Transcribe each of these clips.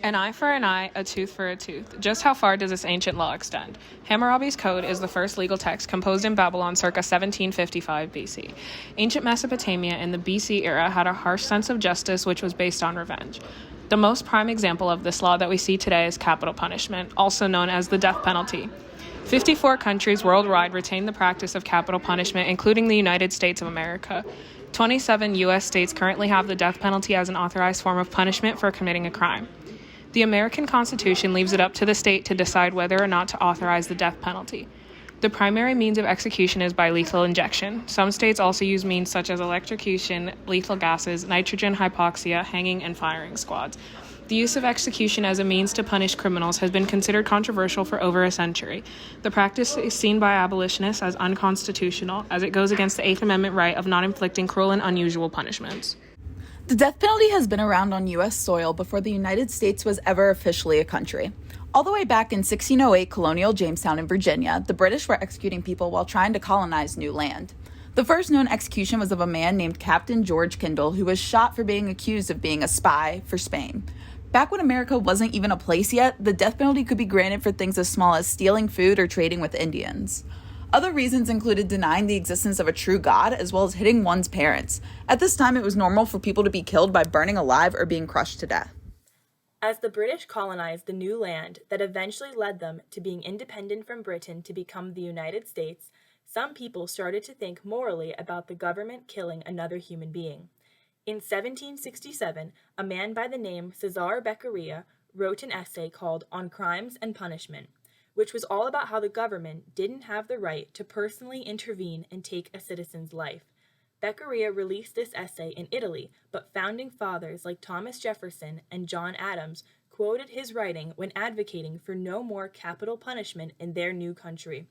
An eye for an eye, a tooth for a tooth. Just how far does this ancient law extend? Hammurabi's Code is the first legal text composed in Babylon circa 1755 BC. Ancient Mesopotamia in the BC era had a harsh sense of justice which was based on revenge. The most prime example of this law that we see today is capital punishment, also known as the death penalty. 54 countries worldwide retain the practice of capital punishment, including the United States of America. 27 U.S. states currently have the death penalty as an authorized form of punishment for committing a crime. The American Constitution leaves it up to the state to decide whether or not to authorize the death penalty. The primary means of execution is by lethal injection. Some states also use means such as electrocution, lethal gases, nitrogen hypoxia, hanging, and firing squads. The use of execution as a means to punish criminals has been considered controversial for over a century. The practice is seen by abolitionists as unconstitutional, as it goes against the Eighth Amendment right of not inflicting cruel and unusual punishments. The death penalty has been around on U.S. soil before the United States was ever officially a country. All the way back in 1608, colonial Jamestown in Virginia, the British were executing people while trying to colonize new land. The first known execution was of a man named Captain George Kendall, who was shot for being accused of being a spy for Spain. Back when America wasn't even a place yet, the death penalty could be granted for things as small as stealing food or trading with Indians. Other reasons included denying the existence of a true God, as well as hitting one's parents. At this time, it was normal for people to be killed by burning alive or being crushed to death. As the British colonized the new land that eventually led them to being independent from Britain to become the United States, some people started to think morally about the government killing another human being. In 1767, a man by the name Cesare Beccaria wrote an essay called On Crimes and Punishment, which was all about how the government didn't have the right to personally intervene and take a citizen's life. Beccaria released this essay in Italy, but founding fathers like Thomas Jefferson and John Adams quoted his writing when advocating for no more capital punishment in their new country,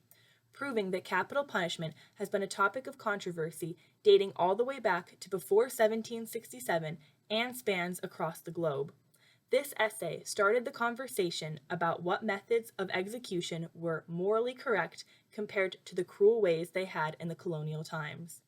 proving that capital punishment has been a topic of controversy dating all the way back to before 1767 and spans across the globe. This essay started the conversation about what methods of execution were morally correct compared to the cruel ways they had in the colonial times.